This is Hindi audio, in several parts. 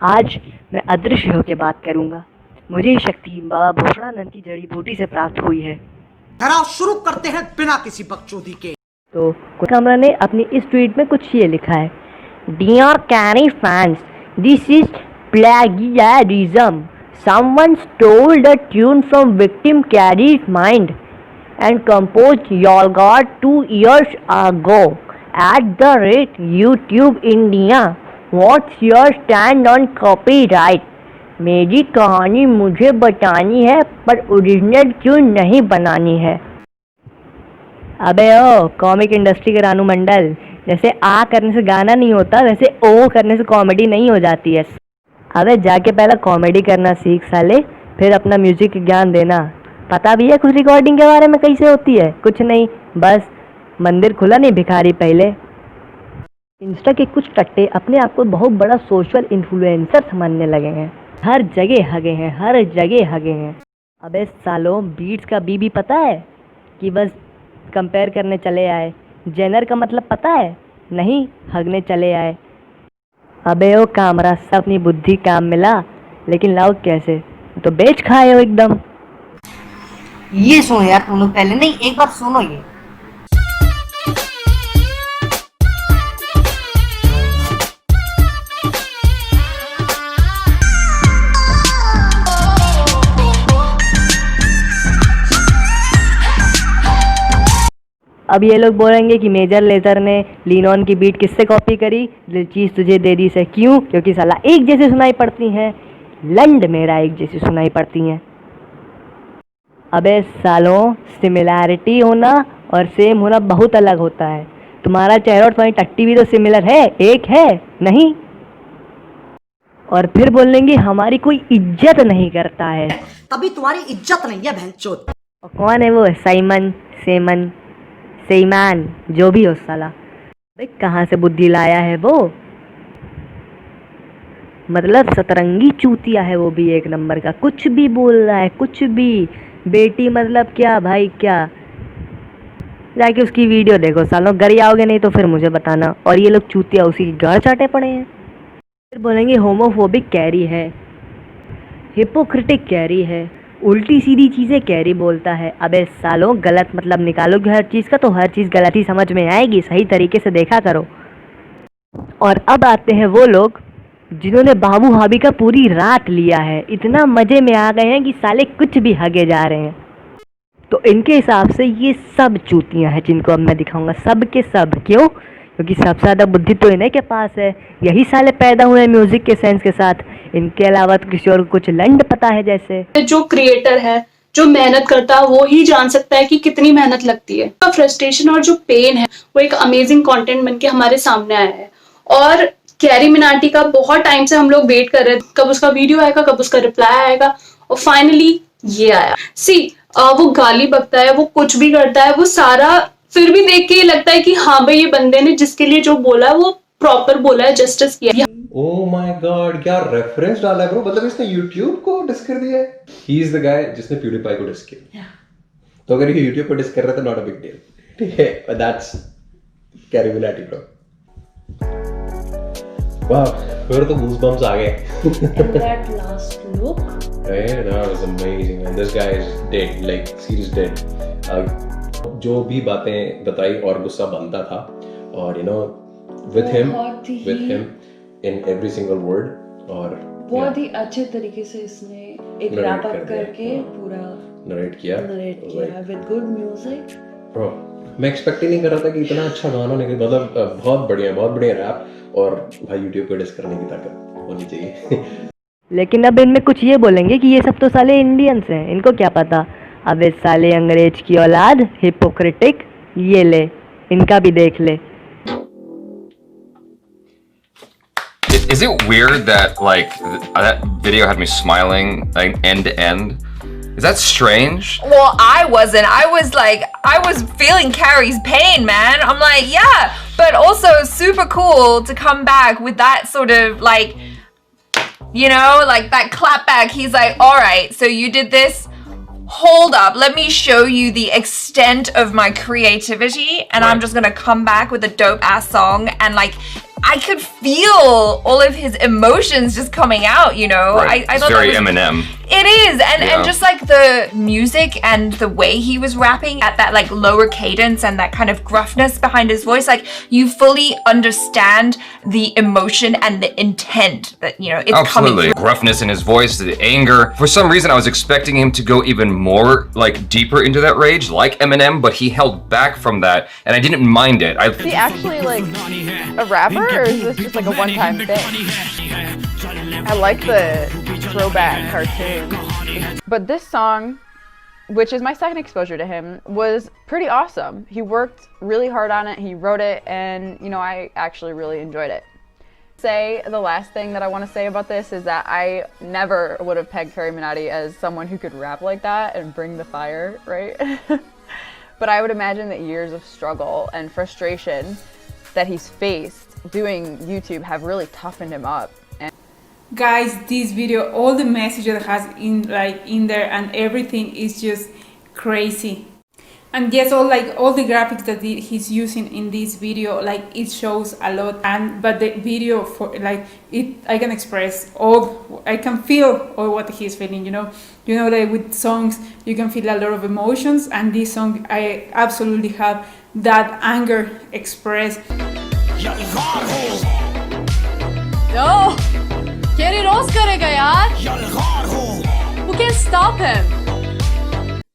आज मैं अदृश्य होकर बात करूंगा। मुझे ये शक्ति बाबा भूषणानंद की जड़ी बूटी से प्राप्त हुई है। ठहराव शुरू करते हैं बिना किसी बकचोदी के। तो कमरा ने अपनी इस ट्वीट में कुछ ये लिखा है, dear Carry fans, this is plagiarism. Someone stole the tune from victim Carrie's mind and composed Yolga 2 years ago. At the rate YouTube India, what's your stand on copyright? मेरी कहानी मुझे बतानी है पर ओरिजिनल क्यों नहीं बनानी है। अबे ओ कॉमिक इंडस्ट्री के रानू मंडल, जैसे आ करने से गाना नहीं होता वैसे ओ करने से कॉमेडी नहीं हो जाती है। अबे जाके पहले कॉमेडी करना सीख साले, फिर अपना म्यूजिक ज्ञान देना। पता भी है कुछ रिकॉर्डिंग के बारे में कैसे होती है? कुछ नहीं, बस मंदिर खुला नहीं भिखारी पहले। इंस्टा के कुछ टट्टे अपने आप को बहुत बड़ा सोशल इन्फ्लुएंसर समझने लगे हैं। हर जगह हगे हैं, हर जगह हगे हैं। अबे सालों, बीट्स का बीबी पता है कि बस कंपेयर करने चले आए। जेनर का मतलब पता है? नहीं, हगने चले आए। अबे ओ कामरा, सब अपनी बुद्धि काम मिला, लेकिन लाओ कैसे? तो बेच खाए हो एकदम। ये सुनो यार तुम लोग, पहले नहीं एक बार सुनो ये। अब ये लोग बोलेंगे कि मेजर लेजर ने लीनॉन की बीट किससे कॉपी करी? दिल चीज़ तुझे दे दी से। क्यों? क्योंकि साला एक जैसी सुनाई पड़ती हैं। लंड मेरा एक जैसी सुनाई पड़ती हैं। अबे सालों, सिमिलैरिटी होना और सेम होना बहुत अलग होता है। तुम्हारा चेहरा और तुम्हारी टट्टी भी तो सिमिलर है, एक है नहीं। और फिर बोलेंगे हमारी कोई इज्जत नहीं करता है। तभी तुम्हारी इज्जत नहीं है भैंचोद। और कौन है वो? साइमन, सेमन, सेईमान, जो भी हो साला। भाई कहाँ से बुद्धि लाया है वो? मतलब सतरंगी चूतिया है वो भी एक नंबर का। कुछ भी बोल रहा है, कुछ भी। बेटी मतलब क्या भाई, क्या? जाके उसकी वीडियो देखो सालों, गर आओगे नहीं तो फिर मुझे बताना। और ये लोग चूतिया उसी की घर चाटे पड़े हैं। फिर बोलेंगे होमोफोबिक कैरी है, हिपोक्रिटिक कैरी है, उल्टी सीधी चीज़ें कैरी बोलता है। अबे सालों, गलत मतलब निकालोगे हर चीज़ का तो हर चीज़ गलत ही समझ में आएगी। सही तरीके से देखा करो। और अब आते हैं वो लोग जिन्होंने बाबू हाबी का पूरी रात लिया है। इतना मज़े में आ गए हैं कि साले कुछ भी हगे जा रहे हैं। तो इनके हिसाब से ये सब चूतियाँ हैं जिनको अब मैं दिखाऊंगा। सब के सब। क्यों? क्योंकि सबसे ज़्यादा बुद्धि तो इन्हीं के पास है। यही साले पैदा हुए हैं म्यूज़िक के सेंस के साथ। इनके अलावा तो किसी और को कुछ लंड पता है जैसे। जो क्रिएटर है, जो मेहनत करता है, वो ही जान सकता है कि कितनी मेहनत लगती है। तो फ्रस्ट्रेशन और जो पेन है वो एक अमेजिंग कंटेंट बनके हमारे सामने आया है। और कैरी मिनाटी का बहुत टाइम से हम लोग वेट कर रहे थे, कब उसका वीडियो आएगा, कब उसका रिप्लाई आएगा, और फाइनली ये आया। वो गाली बकता है, वो कुछ भी करता है, वो सारा फिर भी देख के ये लगता है कि हाँ भाई, ये बंदे ने जिसके लिए जो बोला है वो प्रॉपर बोला है, जस्टिस किया। ओह माय गॉड, क्या रेफरेंस डाला है ब्रो। मतलब इसने YouTube को डिस कर दिया है। ही इज द गाय जिसने PewDiePie को डिस किया। तो अगर ये YouTube को डिस कर रहा था, नॉट अ बिग डील। ठीक है, but that's carry Minati bro. वाह, फिर तो गूज़बम्स आ गए। And that last look, Yeah, that was amazing, man. This guy is dead, like serious dead. जो भी बातें बताई और गुस्सा बनता था, और you know, with him in every single word, और बहुत ही अच्छे तरीके से इसने एक रैप अप करके पूरा नरेट किया with good music. Bro, मैं एक्सपेक्ट ही नहीं कर रहा था कि इतना अच्छा गाना निकले। मतलब बहुत बढ़िया रैप। और भाई YouTube को डिस करने की ताकत होनी चाहिए। लेकिन अब इनमें कुछ ये बोलेंगे कि ये सब तो साले इंडियंस हैं, इनको क्या पता। अब इस साले अंग्रेज की औलाद, हिपोक्रिटिक, ये ले, इनका भी देख ले। Is it weird that like that video had me smiling like end to end? Is that strange? Well, I wasn't. I was feeling Carrie's pain, man. I'm like, yeah, but also super cool to come back with that sort of like, you know, like that clap back. He's like, all right, so you did this. Hold up, let me show you the extent of my creativity, and I'm just gonna come back with a dope ass song, and like I could feel all of his emotions just coming out, you know. Right. I It's thought very that was, Eminem. It is, and Yeah. just like the music and the way he was rapping at that like lower cadence and that kind of gruffness behind his voice, like you fully understand the emotion and the intent that, you know, it's coming Absolutely. through. Gruffness in his voice, the anger. For some reason, I was expecting him to go even more, like, deeper into that rage, like Eminem, but he held back from that, and I didn't mind it. Is he actually like a rapper, or is this just like a one-time thing? I like the throwback cartoon. But this song, which is my second exposure to him, was pretty awesome. He worked really hard on it, he wrote it, and you know, I actually really enjoyed it. The last thing that I want to say about this is that I never would have pegged Carrie Minotti as someone who could rap like that and bring the fire, right? But I would imagine that years of struggle and frustration that he's faced doing YouTube have really toughened him up. Guys, this video, all the message that has in there and everything is just crazy. And yes, all the graphics that he's using in this video, like it shows a lot. But the video, for like it, I can express all, I can feel all what he's feeling. You know that with songs you can feel a lot of emotions, and this song I absolutely have that anger expressed. No, get it करेगा यार. Who can stop him?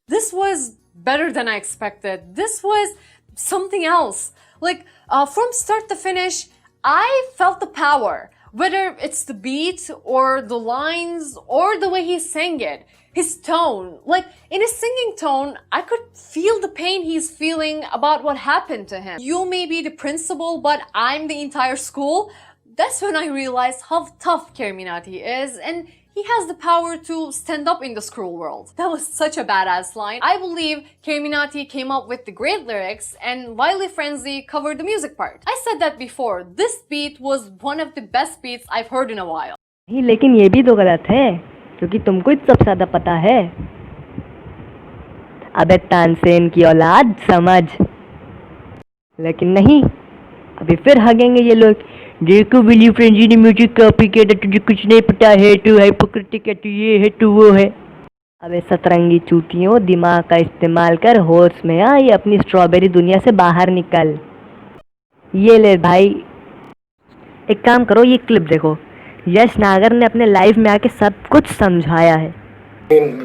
This was better than I expected. This was something else. Like from start to finish, I felt the power. Whether it's the beat or the lines or the way he sang it, his tone. Like in his singing tone, I could feel the pain he's feeling about what happened to him. You may be the principal, but I'm the entire school. That's when I realized how tough Carrie Minotti is, and he has the power to stand up in this cruel world. That was such a badass line. I believe Carrie Minotti came up with the great lyrics and Wiley Frenzy covered the music part. I said that before, this beat was one of the best beats I've heard in a while. ही लेकिन ये भी तो गलत है, क्योंकि तुमको ही सब ज्यादा पता है. अबे तानसेन की औलाद समझ. लेकिन नहीं, अभी फिर हगेंगे ये लोग. देखो विली फ्रेंजी ने म्यूजिक कॉपी किया था, तुझे कुछ नहीं पता है, तू हाइपोक्रिटिक है, तू ये है, तू वो है. अबे सतरंगी चूतियों, दिमाग का इस्तेमाल कर, होश में आ, ये अपनी स्ट्रॉबेरी दुनिया से बाहर निकल. ये ले भाई, एक काम करो, ये क्लिप देखो. यश नागर ने अपने लाइव में आके सब कुछ समझाया है.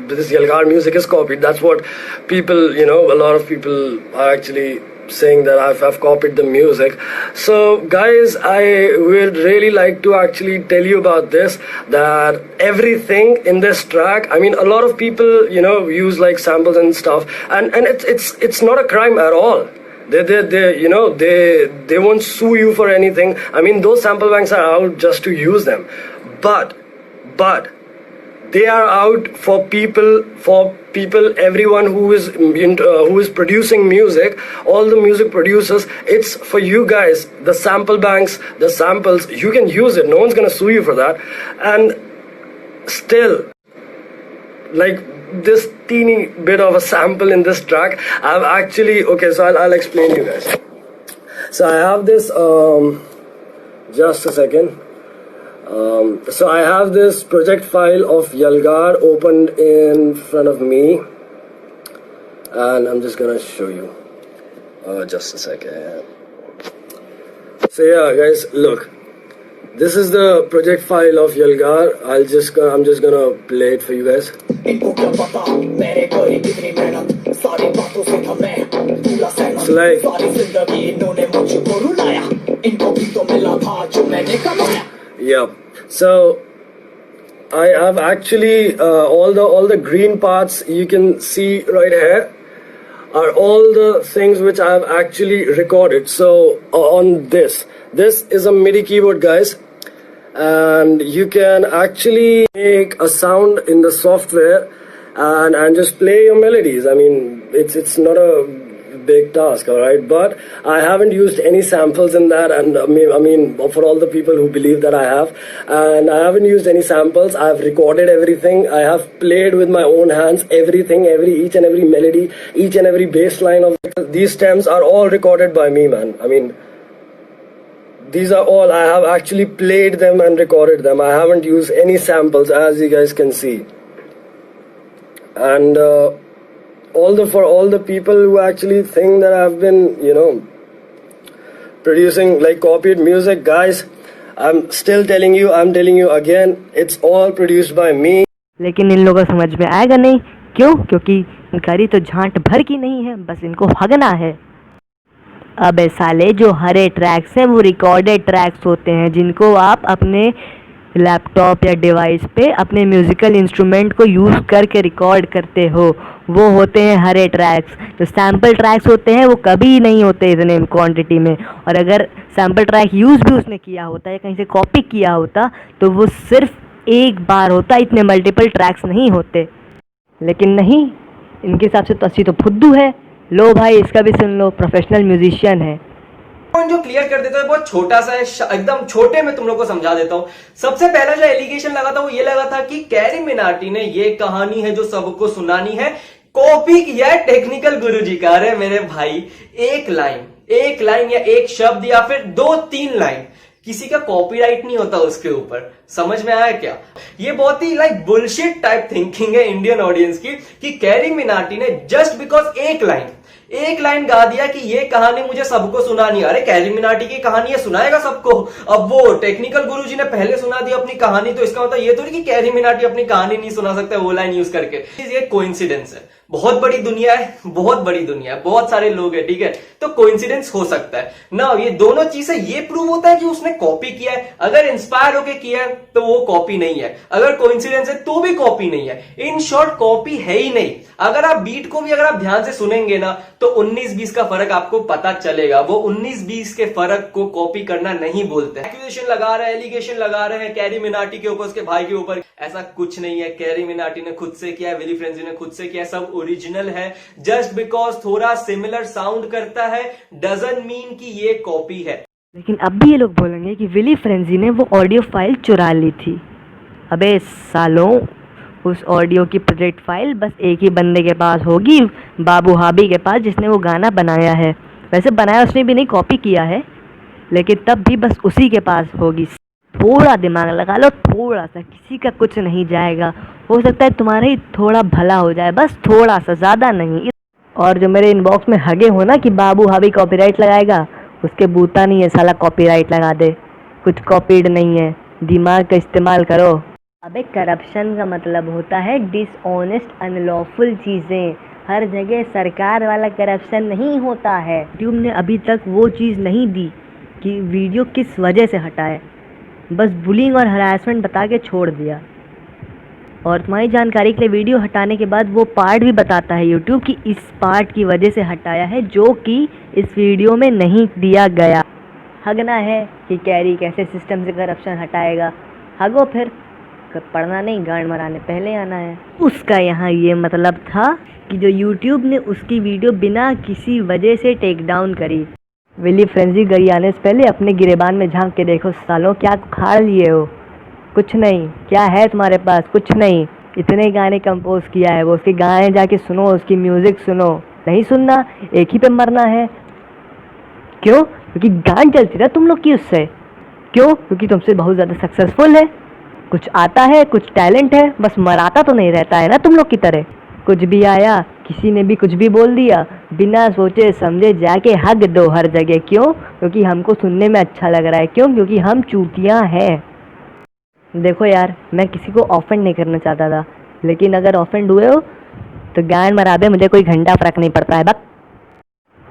This Yalgar music is copied. That's what people, a lot of people are actually saying that I've copied the music. So guys, I would really like to actually tell you about this, that everything in this track, I mean, a lot of people, use like samples and stuff, and it's not a crime at all. They won't sue you for anything. I mean, those sample banks are out just to use them, but they are out for people, everyone who is producing music, all the music producers. It's for you guys. The sample banks, the samples, you can use it. No one's gonna sue you for that. And still, like this teeny bit of a sample in this track, I've actually, so I'll explain to you guys. So I have this, just a second. So I have this project file of Yalgar opened in front of me, and I'm just gonna show you. Just a second. So yeah, guys, look. This is the project file of Yalgar. I'm just gonna play it for you guys. So like, yeah. So I have actually all the green parts you can see right here are all the things which I have actually recorded. So on this is a MIDI keyboard, guys, and you can actually make a sound in the software and just play your melodies. I mean, it's not a big task, all right, but I haven't used any samples in that, and I mean for all the people who believe that I have, and I haven't used any samples. I've recorded everything. I have played with my own hands everything, each and every melody, each and every bass line of these stems are all recorded by me, man. I mean, these are all, I have actually played them and recorded them. I haven't used any samples, as you guys can see. And for all the people who actually think that I've been, producing like copied music, guys, I'm telling you again, it's all produced by me. लेकिन इन लोगों को समझ में आएगा नहीं, क्यों? क्योंकि करी तो झांट भर की नहीं है, बस इनको हगना है। अबे साले, जो हरे ट्रैक्स हैं वो रिकॉर्डेड ट्रैक्स होते हैं, जिनको आप अपने लैपटॉप या डिवाइस पे अपने म्यूज़िकल इंस्ट्रूमेंट को यूज़ करके रिकॉर्ड करते हो, वो होते हैं हरे ट्रैक्स। जो सैम्पल ट्रैक्स होते हैं वो कभी नहीं होते इतने क्वांटिटी में, और अगर सैम्पल ट्रैक यूज़ भी उसने किया होता या कहीं से कॉपी किया होता तो वो सिर्फ एक बार होता, इतने मल्टीपल ट्रैक्स नहीं होते। लेकिन नहीं, इनके हिसाब से तो अस्सी तो फुद्दू है। लो भाई, इसका भी सुन लो, प्रोफेशनल म्यूजिशियन है। जो क्लियर कर देता है बहुत छोटा सा है, एकदम छोटे में तुम लोग को समझा देता हूं। सबसे पहला जो एलिगेशन लगा था वो ये लगा था कि कैरी मिनाटी ने ये कहानी है जो सबको सुनानी है, कॉपी किया है टेक्निकल गुरुजी का। अरे मेरे भाई, एक लाइन या एक शब्द या फिर 2-3 लाइन, किसी का कॉपीराइट नहीं होता उसके ऊपर। समझ में आया क्या? ये बहुत ही लाइक बुलशिट टाइप थिंकिंग है इंडियन ऑडियंस की, कि कैरी मिनाटी ने जस्ट बिकॉज एक लाइन गा दिया कि ये कहानी मुझे सबको सुनानी है। अरे कैरी मिनाटी की कहानी है, सुनाएगा सबको। अब वो टेक्निकल गुरुजी ने पहले सुना दी अपनी कहानी, तो इसका मतलब ये थोड़ी कि कैरी मिनाटी अपनी कहानी नहीं सुना सकता वो लाइन यूज करके। ये कोइंसिडेंस है, बहुत बड़ी दुनिया है, बहुत सारे लोग हैं, ठीक है, तो कोइंसिडेंस हो सकता है ना। ये दोनों चीजें ये प्रूव होता है कि उसने कॉपी किया है। अगर इंस्पायर होके किया है तो वो कॉपी नहीं है, अगर कोइंसिडेंस है तो भी कॉपी नहीं है। इन शॉर्ट कॉपी है ही नहीं। अगर आप बीट को भी अगर आप ध्यान से सुनेंगे ना तो 19-20 का फर्क आपको पता चलेगा। वो 19-20 के फर्क को कॉपी करना नहीं बोलते। एक्यूजेशन लगा रहे हैं, एलिगेशन लगा रहे हैं कैरी मिनाटी के ऊपर, उसके भाई के ऊपर, ऐसा कुछ नहीं है। कैरी मिनाटी ने खुद से किया है, विली फ्रेंजी ने खुद से किया, सब ओरिजिनल है। जस्ट बिकॉज थोड़ा सिमिलर साउंड करता है डजंट मीन कि ये कॉपी है। लेकिन अब भी ये लोग बोलेंगे कि विली फ्रेंजी ने वो ऑडियो फाइल चुरा ली थी। अबे सालों, उस ऑडियो की प्रोजेक्ट फाइल बस एक ही बंदे के पास होगी, बाबू हाबी के पास, जिसने वो गाना बनाया है। वैसे बनाया उसने भी नहीं, कॉपी किया है, लेकिन तब भी बस उसी के पास होगी। थोड़ा दिमाग लगा लो, थोड़ा सा, किसी का कुछ नहीं जाएगा। हो सकता है तुम्हारा ही थोड़ा भला हो जाए, बस थोड़ा सा, ज़्यादा नहीं। और जो मेरे इनबॉक्स में हगे हो ना कि बाबू हाबी कॉपीराइट लगाएगा, उसके बूता नहीं है साला कॉपीराइट लगा दे। कुछ कॉपीड नहीं है, दिमाग का इस्तेमाल करो। अबे करप्शन का मतलब होता है डिसऑनेस्ट, अनलॉफुल चीज़ें। हर जगह सरकार वाला करप्शन नहीं होता है। यूट्यूब ने अभी तक वो चीज़ नहीं दी कि वीडियो किस वजह से हटाए, बस बुलिंग और हरासमेंट बता के छोड़ दिया। और तुम्हारी जानकारी के लिए वीडियो हटाने के बाद वो पार्ट भी बताता है यूट्यूब कि इस पार्ट की वजह से हटाया है, जो कि इस वीडियो में नहीं दिया गया। हगना है कि कैरी कैसे सिस्टम से करप्शन हटाएगा, हगो फिर, पढ़ना नहीं, गांड मराने पहले आना है। उसका यहाँ ये मतलब था कि जो यूट्यूब ने उसकी वीडियो बिना किसी वजह से टेक डाउन करी। विली फ्रेंजी गई आने से पहले अपने गिरेबान में झांक के देखो सालों, क्या खाड़ लिए हो? कुछ नहीं। क्या है तुम्हारे पास? कुछ नहीं। इतने गाने कंपोज किया है वो, उसके गाने जाके सुनो, उसकी म्यूज़िक सुनो। नहीं सुनना, एक ही पे मरना है। क्यों? क्योंकि गांड चलती ना तुम लोग की उससे। क्यों? क्योंकि तुमसे बहुत ज़्यादा सक्सेसफुल है, कुछ आता है, कुछ टैलेंट है, बस मराता तो नहीं रहता है ना तुम लोग की तरह। कुछ भी आया, किसी ने भी कुछ भी बोल दिया, बिना सोचे समझे जाके हग दो हर जगह। क्यों? क्योंकि हमको सुनने में अच्छा लग रहा है। क्यों? क्योंकि हम चूतियाँ हैं। देखो यार, मैं किसी को ऑफेंड नहीं करना चाहता था, लेकिन अगर ऑफेंड हुए हो तो गांड मरा दे, मुझे कोई घंटा फर्क नहीं पड़ता है। बस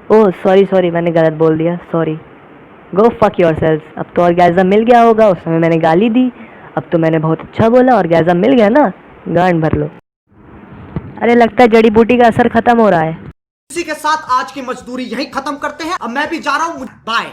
ओह सॉरी, मैंने गलत बोल दिया, सॉरी। गो फक योरसेल्फ। अब तो ऑर्गेज़म मिल गया होगा, उस समय मैंने गाली दी, अब तो मैंने बहुत अच्छा बोला, ऑर्गेज़म मिल गया ना, गांड भर लो। अरे लगता है जड़ी बूटी का असर खत्म हो रहा है। इसी के साथ आज की मजदूरी यहीं खत्म करते हैं। अब मैं भी जा रहा हूँ, बाय।